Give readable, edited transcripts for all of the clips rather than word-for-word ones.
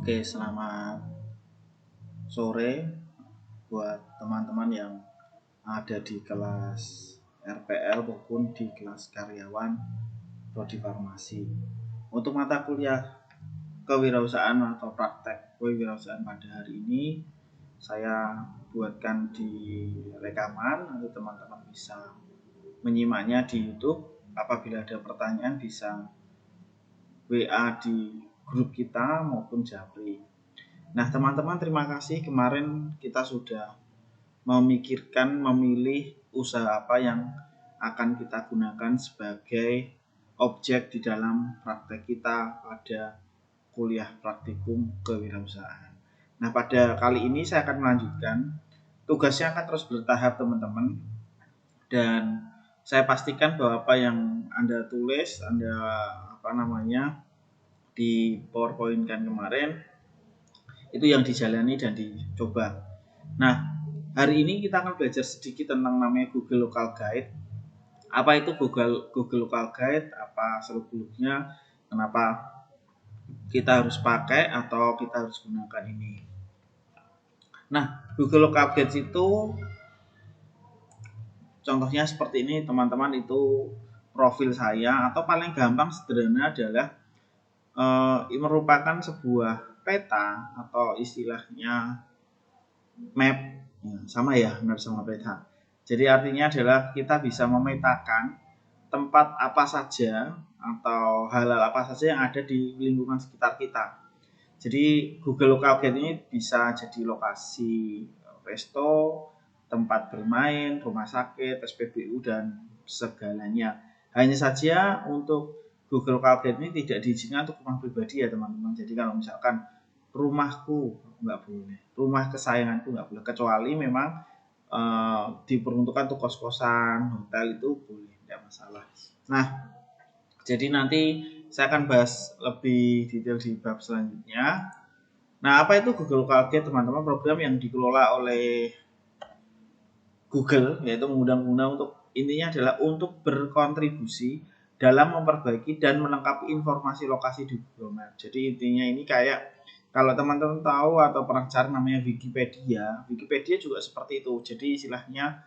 Oke, selamat sore buat teman-teman yang ada di kelas RPL maupun di kelas karyawan prodi farmasi. Untuk mata kuliah kewirausahaan atau praktek kewirausahaan pada hari ini saya buatkan di rekaman, nanti teman-teman bisa menyimaknya di YouTube. Apabila ada pertanyaan bisa WA di grup kita maupun Japri. Nah, teman-teman, terima kasih kemarin kita sudah memilih usaha apa yang akan kita gunakan sebagai objek di dalam praktek kita pada kuliah praktikum kewirausahaan. Nah, pada kali ini saya akan melanjutkan. Tugasnya akan terus bertahap, teman-teman. Dan saya pastikan bahwa apa yang Anda tulis, Anda di PowerPoint kan kemarin itu yang dijalani dan dicoba. Nah, hari ini kita akan belajar sedikit tentang namanya Google Local Guide. Apa itu Google Local Guide? Apa seluk-beluknya? Kenapa kita harus pakai atau kita harus gunakan ini? Nah, Google Local Guide itu contohnya seperti ini, teman-teman. Itu profil saya, atau paling gampang sederhana adalah merupakan sebuah peta atau istilahnya map, sama ya, map sama peta. Jadi artinya adalah kita bisa memetakan tempat apa saja atau hal-hal apa saja yang ada di lingkungan sekitar kita. Jadi Google Local Guide ini bisa jadi lokasi resto, tempat bermain, rumah sakit, SPBU, dan segalanya. Hanya saja untuk Google Local Guide ini tidak diizinkan untuk rumah pribadi ya, teman-teman. Jadi kalau misalkan rumahku nggak boleh, rumah kesayanganku nggak boleh, kecuali memang diperuntukkan untuk kos-kosan, hotel, itu boleh, tidak masalah. Nah, jadi nanti saya akan bahas lebih detail di bab selanjutnya. Nah, apa itu Google Local Guide, teman-teman? Program yang dikelola oleh Google, yaitu mengundang pengguna untuk, intinya adalah untuk berkontribusi dalam memperbaiki dan melengkapi informasi lokasi di Google Maps. Jadi intinya ini kayak, kalau teman-teman tahu atau pernah cari namanya Wikipedia juga seperti itu. Jadi istilahnya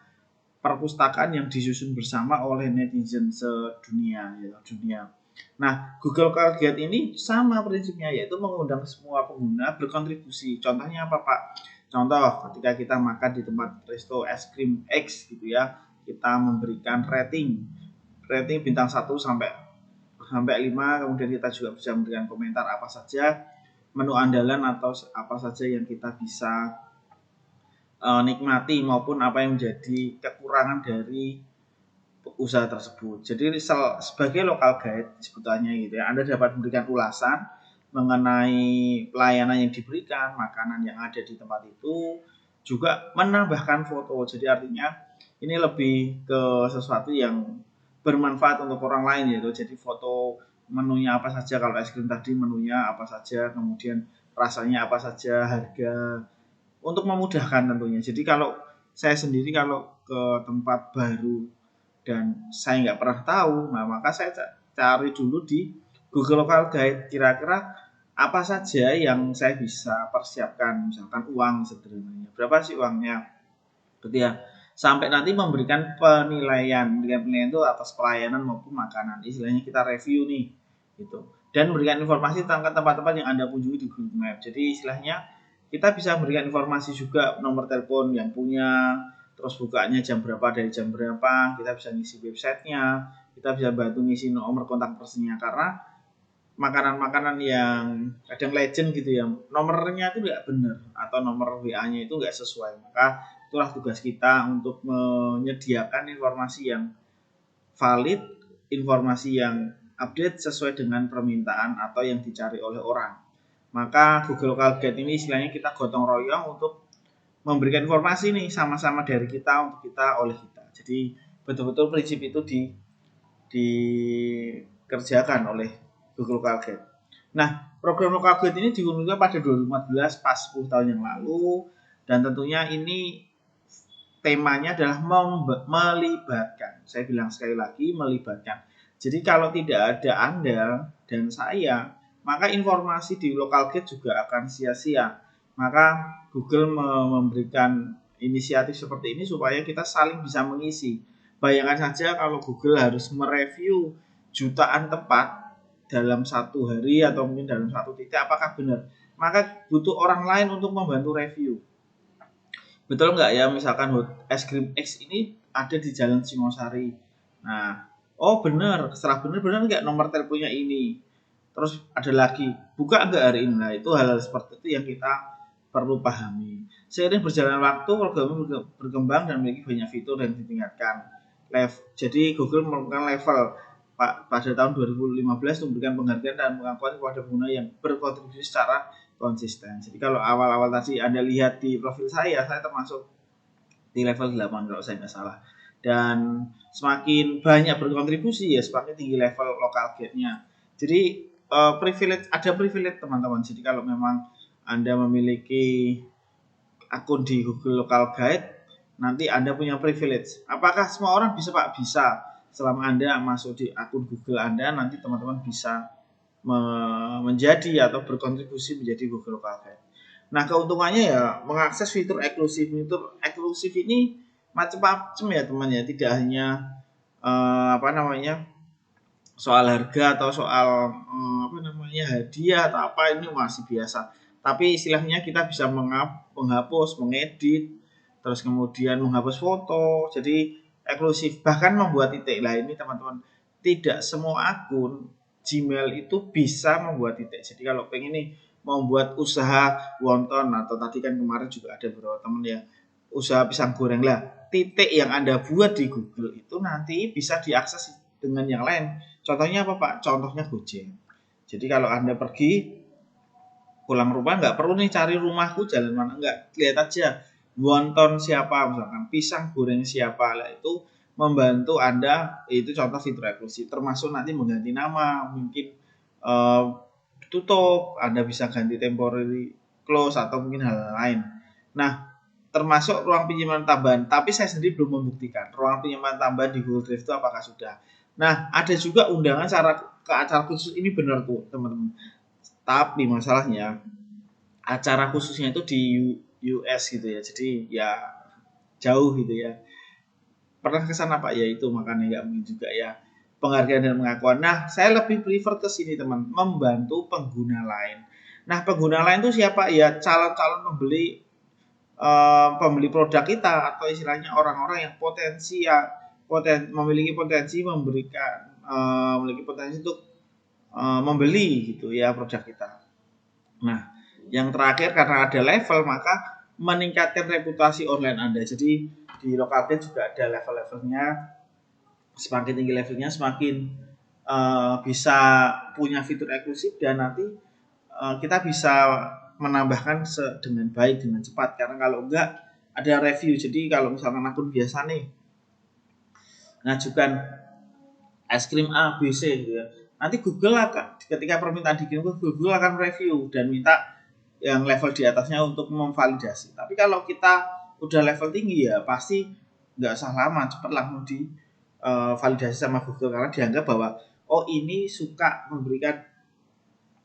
perpustakaan yang disusun bersama oleh netizen sedunia, dunia. Nah, Google Local Guide ini sama prinsipnya, yaitu mengundang semua pengguna berkontribusi. Contohnya apa, Pak? Contoh, ketika kita makan di tempat resto es krim X gitu ya, kita memberikan rating bintang 1 sampai 5, kemudian kita juga bisa memberikan komentar apa saja menu andalan atau apa saja yang kita bisa nikmati maupun apa yang menjadi kekurangan dari usaha tersebut. Jadi sebagai local guide sebetulnya gitu ya, Anda dapat memberikan ulasan mengenai pelayanan yang diberikan, makanan yang ada di tempat itu, juga menambahkan foto. Jadi artinya ini lebih ke sesuatu yang bermanfaat untuk orang lain, yaitu jadi foto menunya apa saja. Kalau es krim tadi menunya apa saja, kemudian rasanya apa saja, harga, untuk memudahkan tentunya. Jadi kalau saya sendiri kalau ke tempat baru dan saya nggak pernah tahu, nah maka saya cari dulu di Google Local Guide, kira-kira apa saja yang saya bisa persiapkan. Misalkan uang sederhananya, berapa sih uangnya, gitu ya, sampai nanti memberikan penilaian itu atas pelayanan maupun makanan. Istilahnya kita review nih, gitu, dan memberikan informasi tentang tempat-tempat yang Anda kunjungi di Google Maps. Jadi istilahnya kita bisa memberikan informasi juga, nomor telepon yang punya, terus bukanya jam berapa, dari jam berapa, kita bisa ngisi websitenya, kita bisa bantu ngisi nomor kontak personnya. Karena makanan-makanan yang kadang legend gitu ya, nomornya itu nggak benar atau nomor WA-nya itu nggak sesuai, maka itulah tugas kita untuk menyediakan informasi yang valid, informasi yang update sesuai dengan permintaan atau yang dicari oleh orang. Maka Google Local Guide ini istilahnya kita gotong royong untuk memberikan informasi nih, sama-sama dari kita untuk kita, oleh kita. Jadi betul-betul prinsip itu dikerjakan oleh Google Local Guide. Nah, program Local Guide ini diunggah pada 2014, pas 10 tahun yang lalu, dan tentunya ini temanya adalah melibatkan. Saya bilang sekali lagi, melibatkan. Jadi kalau tidak ada Anda dan saya, maka informasi di local gate juga akan sia-sia. Maka Google memberikan inisiatif seperti ini supaya kita saling bisa mengisi. Bayangkan saja kalau Google harus mereview jutaan tempat dalam satu hari atau mungkin dalam satu titik, apakah benar? Maka butuh orang lain untuk membantu review. Betul nggak ya, misalkan es krim X ini ada di Jalan Singosari. Nah, oh benar, setelah benar nggak nomor teleponnya ini. Terus ada lagi, buka nggak hari ini? Nah, itu hal-hal seperti itu yang kita perlu pahami. Seiring berjalan waktu, program berkembang dan memiliki banyak fitur dan ditingkatkan. Jadi Google melakukan level pada tahun 2015 memberikan penghargaan dan pengakuan kepada pengguna yang berkontribusi secara konsisten. Jadi kalau awal-awal tadi Anda lihat di profil saya termasuk di level 8 kalau saya nggak salah. Dan semakin banyak berkontribusi ya semakin tinggi level local gate-nya. Jadi ada privilege teman-teman. Jadi kalau memang Anda memiliki akun di Google Local Guide, nanti Anda punya privilege. Apakah semua orang bisa Pak? Bisa. Selama Anda masuk di akun Google Anda, nanti teman-teman bisa menjadi atau berkontribusi menjadi Google Local Guide. Nah, keuntungannya ya mengakses fitur eksklusif. Fitur eksklusif ini macam-macam ya teman ya, tidak hanya soal harga atau soal hadiah atau apa, ini masih biasa. Tapi istilahnya kita bisa menghapus, mengedit, terus kemudian menghapus foto. Jadi eksklusif, bahkan membuat titik. Lah ini teman-teman, tidak semua akun Gmail itu bisa membuat titik. Jadi kalau pengen nih mau buat usaha wonton, atau tadi kan kemarin juga ada beberapa teman ya usaha pisang goreng, lah titik yang Anda buat di Google itu nanti bisa diakses dengan yang lain. Contohnya apa Pak? Contohnya Gojek. Jadi kalau Anda pergi pulang rumah nggak perlu nih cari rumahku jalan mana, nggak, lihat aja wonton siapa, misalkan pisang goreng siapa, lah itu membantu Anda. Itu contoh fitur eksklusif, termasuk nanti mengganti nama, mungkin tutup, Anda bisa ganti temporary close atau mungkin hal lain. Nah, termasuk ruang penyimpanan tambahan, tapi saya sendiri belum membuktikan ruang penyimpanan tambahan di Google Drive itu apakah sudah. Nah, ada juga undangan ke acara khusus, ini benar tuh teman-teman. Tapi masalahnya acara khususnya itu di US gitu ya, jadi ya jauh gitu ya. Pernah ke sana Pak? Ya itu makanya nggak mungkin juga ya penghargaan dan pengakuan. Nah, saya lebih prefer ke sini teman, membantu pengguna lain. Nah, pengguna lain itu siapa? Ya calon-calon pembeli produk kita, atau istilahnya orang-orang yang memiliki potensi memiliki potensi untuk membeli gitu ya produk kita. Nah, yang terakhir, karena ada level, maka meningkatkan reputasi online Anda. Jadi di local gate juga ada level-levelnya. Semakin tinggi levelnya, semakin bisa punya fitur eksklusif, dan nanti kita bisa menambahkan dengan baik, dengan cepat. Karena kalau enggak ada review. Jadi kalau misalkan akun biasa nih ngajukan es krim A, B, C gitu ya, nanti Google akan, ketika permintaan dikirim ke Google, akan review dan minta yang level di atasnya untuk memvalidasi. Tapi kalau kita udah level tinggi ya pasti nggak usah lama, cepat langsung di validasi sama Google, karena dianggap bahwa oh ini suka memberikan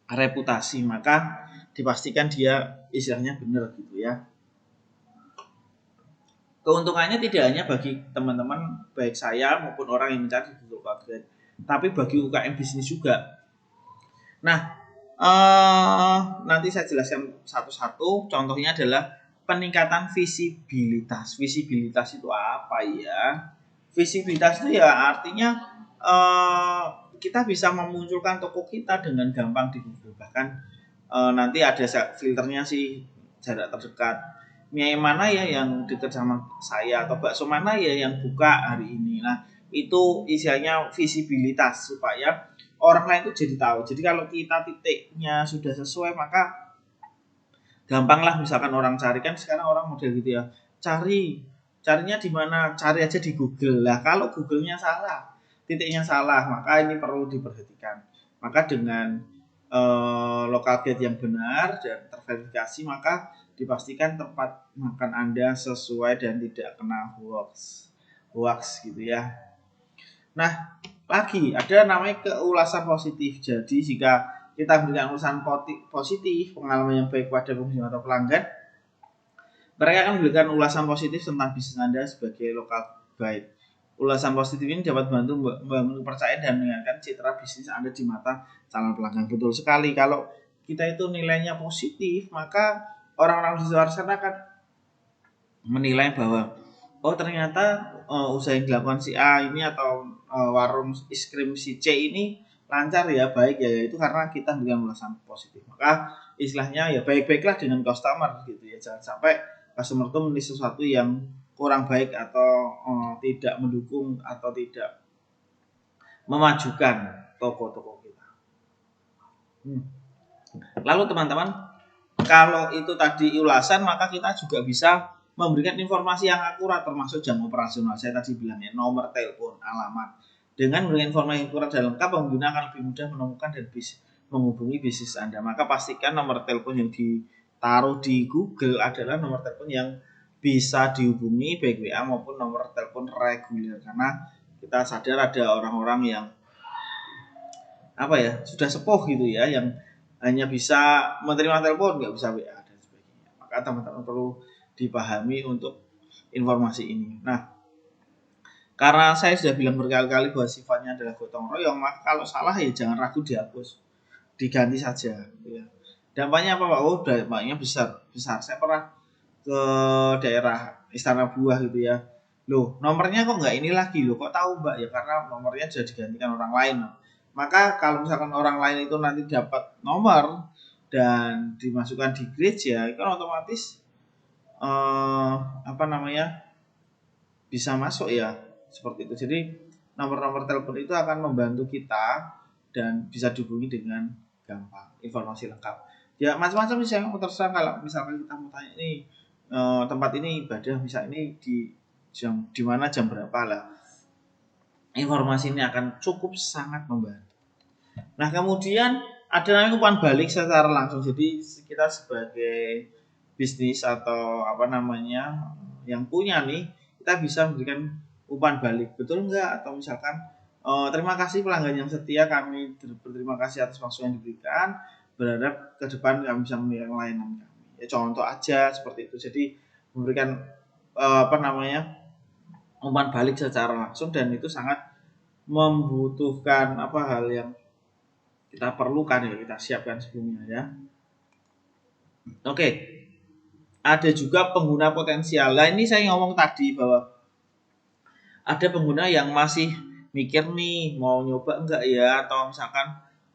reputasi, maka dipastikan dia istilahnya benar gitu ya. Keuntungannya tidak hanya bagi teman-teman baik saya maupun orang yang mencari Google Ads, tapi bagi UKM bisnis juga. Nah, nanti saya jelaskan satu-satu. Contohnya adalah peningkatan visibilitas. Visibilitas itu apa ya? Visibilitas itu ya artinya kita bisa memunculkan toko kita dengan gampang di Google. Bahkan nanti ada filternya sih, jarak terdekat. Mie mana ya yang dekat sama saya, atau bakso mana ya yang buka hari ini. Nah, itu istilahnya visibilitas, supaya orang lain itu jadi tahu. Jadi kalau kita titiknya sudah sesuai, maka gampang lah, misalkan orang cari, kan sekarang orang model gitu ya, carinya di mana, cari aja di Google. Lah kalau Google-nya salah, titiknya salah, maka ini perlu diperhatikan. Maka dengan local gate yang benar dan terverifikasi, maka dipastikan tempat makan Anda sesuai dan tidak kena hoax gitu ya. Nah, lagi ada namanya keulasan positif. Jadi jika kita berikan ulasan positif, pengalaman yang baik pada pengunjung atau pelanggan, mereka akan memberikan ulasan positif tentang bisnis Anda sebagai local guide. Ulasan positif ini dapat membantu membangun kepercayaan dan meningkatkan citra bisnis Anda di mata calon pelanggan. Betul sekali, kalau kita itu nilainya positif, maka orang-orang di luar sana akan menilai bahwa oh ternyata usaha yang dilakukan si A ini atau warung es krim si C ini lancar ya, baik ya, itu karena kita memberikan ulasan positif. Maka istilahnya ya baik-baiklah dengan customer gitu ya, jangan sampai customer itu menilai sesuatu yang kurang baik atau tidak mendukung atau tidak memajukan toko-toko kita. Lalu teman-teman, kalau itu tadi ulasan, maka kita juga bisa memberikan informasi yang akurat termasuk jam operasional. Saya tadi bilang ya, nomor telepon, alamat. Dengan memberikan informasi yang akurat dan lengkap, pengguna akan lebih mudah menemukan dan menghubungi bisnis Anda. Maka pastikan nomor telepon yang ditaruh di Google adalah nomor telepon yang bisa dihubungi baik WA maupun nomor telepon reguler, karena kita sadar ada orang-orang yang sudah sepuh gitu ya, yang hanya bisa menerima telepon, nggak bisa WA dan sebagainya. Maka teman-teman perlu dipahami untuk informasi ini. Nah, karena saya sudah bilang berkali-kali bahwa sifatnya adalah gotong royong, maka kalau salah ya jangan ragu dihapus, diganti saja. Ya. Dampaknya apa Pak? Oh, dampaknya besar. Saya pernah ke daerah Istana Buah gitu ya. Loh, nomornya kok nggak ini lagi loh? Kok tahu Mbak? Ya karena nomornya sudah digantikan orang lain. Maka kalau misalkan orang lain itu nanti dapat nomor dan dimasukkan di grid ya, itu kan otomatis bisa masuk ya, seperti itu. Jadi nomor-nomor telepon itu akan membantu kita dan bisa dihubungi dengan gampang, informasi lengkap. Ya macam-macam sih, yang terserah. Kalau misalkan kita mau tanya ini tempat ini ibadah, misalnya ini di mana jam berapa lah, informasi ini akan cukup sangat membantu. Nah kemudian ada namanya umpan balik secara langsung. Jadi kita sebagai bisnis atau yang punya nih, kita bisa memberikan umpan balik, betul enggak? Atau misalkan terima kasih pelanggan yang setia, kami berterima kasih atas masukan yang diberikan, berharap ke depan kami bisa memberikan layanan kami. Ya contoh aja seperti itu. Jadi memberikan umpan balik secara langsung, dan itu sangat membutuhkan hal yang kita perlukan ya, kita siapkan sebelumnya ya. Oke. Ada juga pengguna potensial. Nah ini saya ngomong tadi bahwa ada pengguna yang masih mikir nih mau nyoba enggak ya, atau misalkan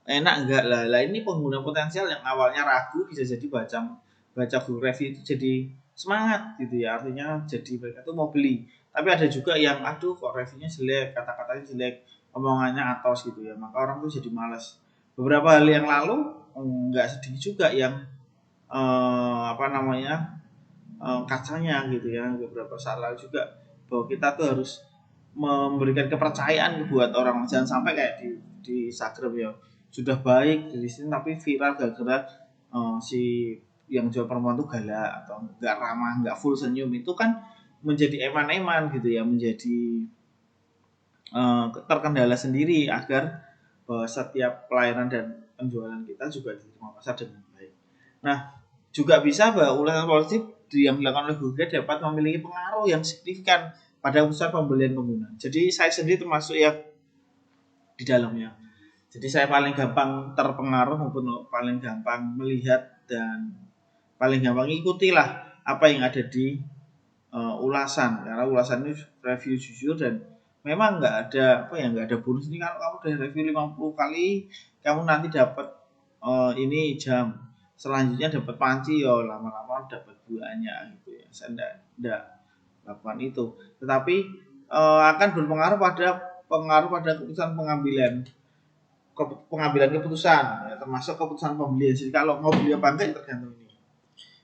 enak enggak lah. Lah ini pengguna potensial yang awalnya ragu bisa jadi baca Google review itu jadi semangat gitu ya. Artinya jadi mereka tuh mau beli. Tapi ada juga yang aduh kok reviewnya jelek, kata-katanya jelek, omongannya atos gitu ya. Maka orang tuh jadi malas. Beberapa hari yang lalu enggak sedikit juga yang kacanya gitu ya. Beberapa saat lalu juga bahwa kita tuh harus memberikan kepercayaan buat orang. Jangan sampai kayak di Instagram ya, sudah baik di sini tapi viral gara-gara si yang jual perempuan tuh galak atau nggak ramah, nggak full senyum. Itu kan menjadi eman-eman gitu ya, menjadi terkendala sendiri agar bahwa setiap pelayanan dan penjualan kita juga diterima pasar dengan baik. Nah, juga bisa bahwa ulasan positif yang dilakukan oleh Google dapat memiliki pengaruh yang signifikan pada pusat pembelian pengguna. Jadi saya sendiri termasuk yang di dalamnya. Jadi saya paling gampang terpengaruh maupun paling gampang melihat dan paling gampang ikutilah apa yang ada di ulasan, karena ulasan ini review jujur dan memang nggak ada bonus ini. Kalau kamu udah review 50 kali, kamu nanti dapat ini jam, selanjutnya dapat panci, lama-lama dapat buahnya gitu ya. Saya enggak lakukan itu, tetapi akan berpengaruh pada keputusan pengambilan keputusan ya, termasuk keputusan pembelian. Jadi kalau mau beli apa enggak tergantung ini.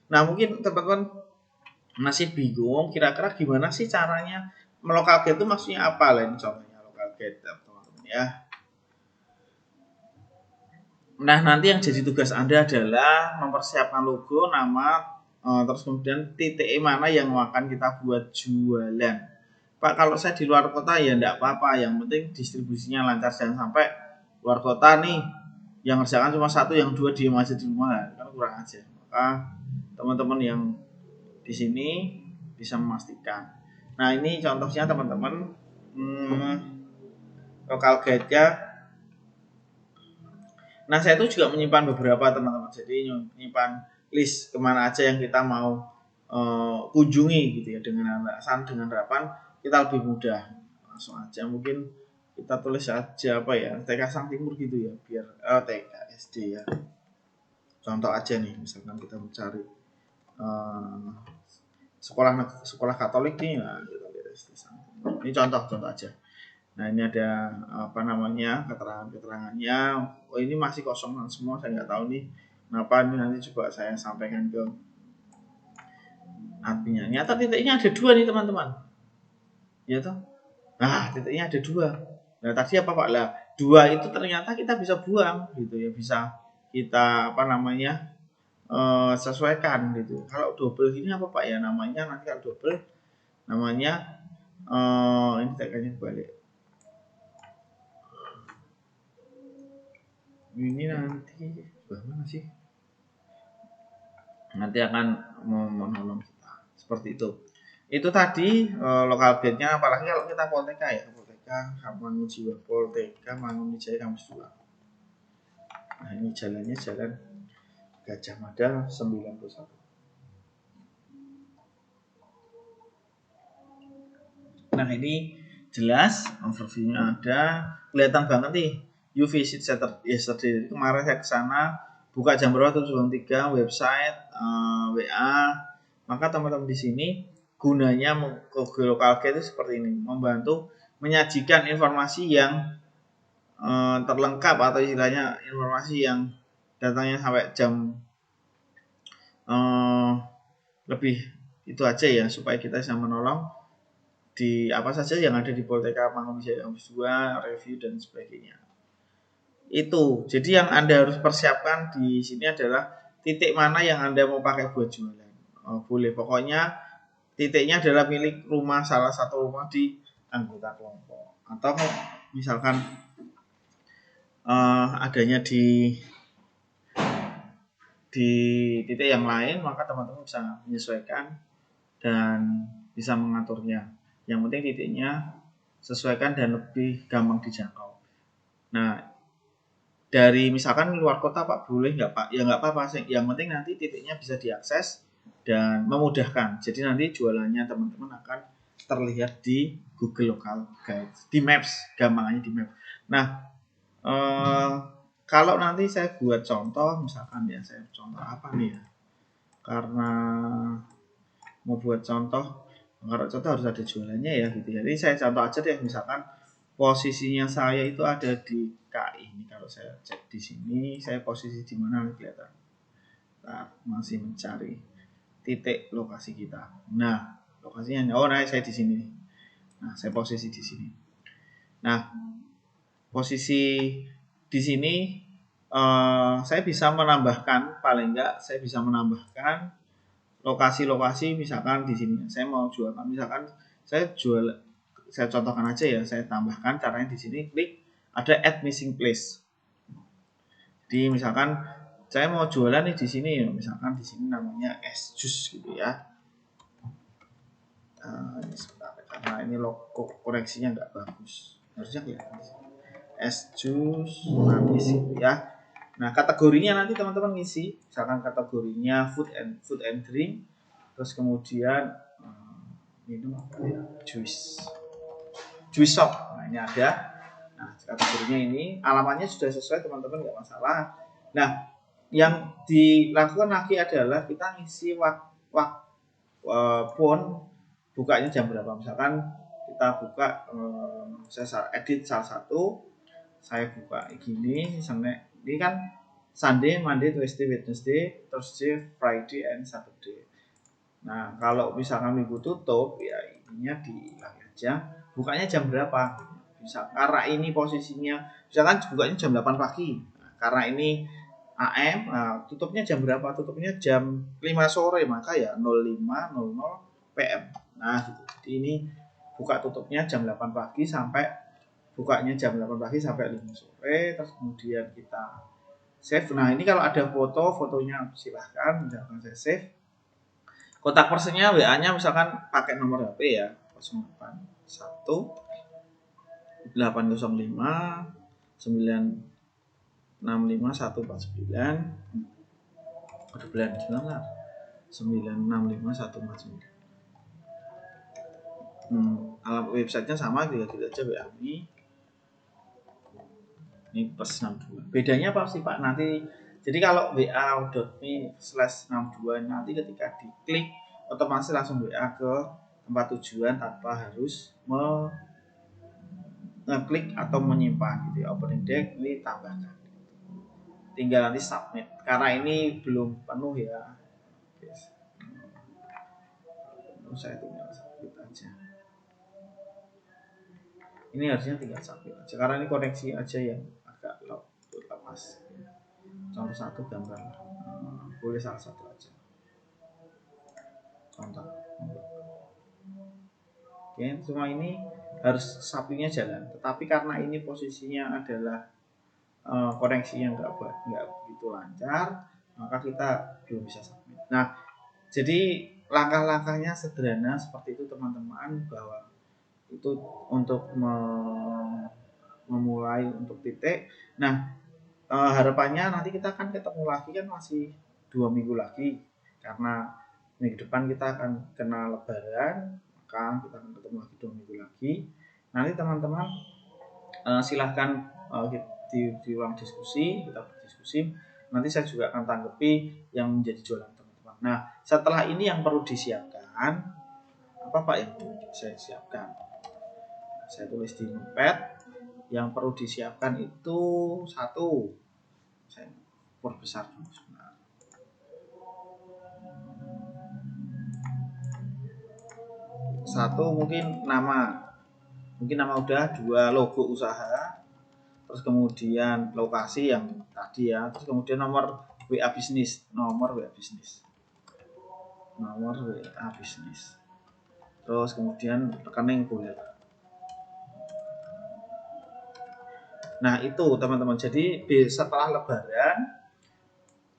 Nah mungkin teman-teman masih bingung kira-kira gimana sih caranya melocal guide itu maksudnya apa lah, ini contohnya local guide teman-teman ya. Nah nanti yang jadi tugas Anda adalah mempersiapkan logo, nama, terus kemudian titik mana yang akan kita buat jualan. Pak kalau saya di luar kota ya enggak apa-apa, yang penting distribusinya lancar, jangan sampai luar kota nih yang ngerjakan cuma satu, yang dua diem aja di rumah, kan kurang aja. Maka teman-teman yang di sini bisa memastikan. Nah ini contohnya teman-teman, lokal guide-nya. Nah saya itu juga menyimpan beberapa teman-teman, jadi menyimpan list kemana aja yang kita mau kunjungi gitu ya, dengan alasan dengan harapan kita lebih mudah. Langsung aja mungkin kita tulis aja apa ya, TK Sang Timur gitu ya, biar TK SD ya. Contoh aja nih, misalkan kita mencari sekolah Katolik nih, nah, kita lihat SD Sang Timur. Ini contoh aja. Nah ini ada apa namanya, keterangannya. Oh ini masih kosong semua, saya nggak tahu nih kenapa. Ini nanti coba saya sampaikan ke adminnya. Nyata titiknya ada 2 nih teman-teman, ya toh. Nah titiknya ada 2. Nah tadi apa Pak lah, 2 itu ternyata kita bisa buang gitu ya, bisa kita apa namanya sesuaikan gitu. Kalau double ini apa Pak ya namanya, nanti kalau double namanya ini tekannya balik. Ini nanti bagaimana sih? Nanti akan menolong kita seperti itu. Itu tadi lokal guide-nya, apalagi kalau kita Polteka ya, Polteka Mangunjiwa, Polteka Mangunwijaya Kampus 2. Nah ini jalannya jalan Gajah Mada 91. Nah ini jelas overview-nya ada, kelihatan banget nih. You visit yesterday, kemarin saya ke sana, buka jam berapa tuh, jam 3, website, WA. Maka teman-teman di sini gunanya ke lokal guide itu seperti ini, membantu menyajikan informasi yang terlengkap, atau istilahnya informasi yang datangnya sampai jam lebih itu aja ya, supaya kita bisa menolong di apa saja yang ada di Polteka Mangunwijaya Kampus 2, review dan sebagainya. Itu. Jadi yang Anda harus persiapkan di sini adalah titik mana yang Anda mau pakai buat jualan. Boleh, pokoknya titiknya adalah milik rumah, salah satu rumah di anggota kelompok. Atau misalkan adanya di titik yang lain, maka teman-teman bisa menyesuaikan dan bisa mengaturnya. Yang penting titiknya sesuaikan dan lebih gampang dijangkau. Nah, dari misalkan luar kota Pak, boleh nggak Pak? Ya nggak apa-apa, yang penting nanti titiknya bisa diakses dan memudahkan. Jadi nanti jualannya teman-teman akan terlihat di Google Local Guide, di Maps, gampangannya di Maps. Nah, kalau nanti saya buat contoh, misalkan ya, saya contoh apa nih ya? Karena mau buat contoh, kalau contoh harus ada jualannya ya gitu. Jadi saya contoh aja deh, misalkan posisinya saya itu ada di KI. Ini kalau saya cek di sini, saya posisi di mana kelihatan. Nah, masih mencari titik lokasi kita. Nah, lokasinya, nah saya di sini. Nah, saya posisi di sini. Nah, posisi di sini saya bisa menambahkan, paling enggak saya bisa menambahkan lokasi-lokasi. Misalkan di sini saya mau jual, misalkan saya jual, saya contohkan aja ya, saya tambahkan caranya di sini, klik ada add missing place. Jadi misalkan saya mau jualan nih di sini, misalkan di sini namanya es jus gitu ya. Ini sebentar, karena ini logo koreksinya nggak bagus, harusnya kelihatan es jus manis gitu ya. Nah kategorinya nanti teman-teman ngisi, misalkan kategorinya food and drink, terus kemudian minum apa ya, juice shop. Nah ini ada. Nah kategorinya ini, alamatnya sudah sesuai teman-teman, nggak masalah. Nah yang dilakukan lagi adalah kita ngisi phone bukanya jam berapa. Misalkan kita buka, saya edit salah satu, saya buka gini, ini kan Sunday, Monday, Tuesday, Wednesday, Thursday, Friday, and Saturday. Nah kalau misalkan minggu tutup ya, ininya dihilang aja, bukanya jam berapa. Bisa, karena ini posisinya misalkan bukanya jam 8 pagi, nah, karena ini AM, nah, tutupnya jam berapa? Tutupnya jam 5 sore, maka ya 05.00 PM. Nah gitu. Jadi ini buka tutupnya jam 8 pagi sampai bukanya jam 8 pagi sampai 5 sore. Terus kemudian kita Save. Nah, ini kalau ada fotonya silahkan misalkan saya save. Kontak personnya WA-nya misalkan pakai nomor HP ya, 08 1 805 965 149. Udah bulan 965 149. Alamat websitenya sama, gitu aja WA ini plus 62. Bedanya apa sih Pak? Nanti jadi kalau wa.me/62 nanti ketika diklik otomatis langsung WA ke tempat tujuan tanpa harus ngeklik atau menyimpan gitu ya. Opening deck ini tambahkan. Tinggal nanti submit. Karena ini belum penuh ya. Yes. Saya tinggal submit aja. Ini harusnya tinggal submit aja. Karena ini koneksi aja yang agak lepas. Contoh satu gambar, boleh salah satu aja. Contoh. Oke, semua ini harus submitnya jalan. Tetapi karena ini posisinya adalah koneksinya nggak begitu lancar, maka kita belum bisa submit. Nah, jadi langkah-langkahnya sederhana seperti itu teman-teman, bahwa itu untuk memulai untuk titik. Nah, harapannya nanti kita akan ketemu lagi kan masih 2 minggu lagi, karena minggu depan kita akan kena lebaran, maka kita akan ketemu lagi 2 minggu lagi. Nanti teman-teman silahkan di ruang diskusi, kita berdiskusi. Nanti saya juga akan tanggapi yang menjadi jualan teman-teman. Nah, setelah ini yang perlu disiapkan, apa Pak yang perlu saya siapkan? Saya tulis di notepad. Yang perlu disiapkan itu satu, saya perbesar dulu sebentar. Satu mungkin nama udah, dua logo usaha, terus kemudian lokasi yang tadi ya, terus kemudian nomor WA bisnis, terus kemudian rekening boleh. Nah itu teman-teman, jadi setelah lebaran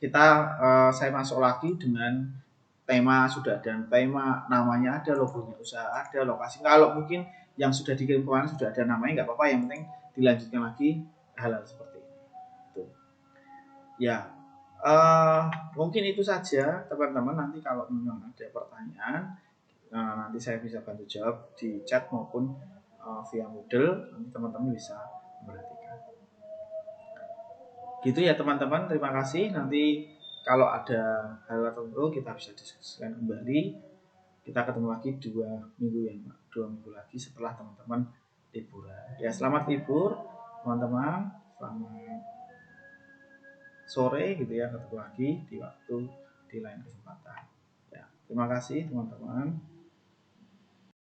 kita saya masuk lagi dengan tema sudah ada, tema namanya ada, logonya usaha ada, lokasi. Kalau mungkin yang sudah dikirim kemarin sudah ada namanya nggak apa-apa, yang penting dilanjutkan lagi hal-hal seperti ini. Tuh. Ya, mungkin itu saja teman-teman. Nanti kalau memang ada pertanyaan, nanti saya bisa bantu jawab di chat maupun via Moodle. Nanti teman-teman bisa memperhatikan. Gitu ya teman-teman, terima kasih. Nanti kalau ada hal tertentu kita bisa diskusikan kembali. Kita ketemu lagi 2 minggu lagi setelah teman-teman liburan. Ya, selamat libur teman-teman. Selamat sore gitu ya, ketemu lagi di lain kesempatan. Ya, terima kasih teman-teman.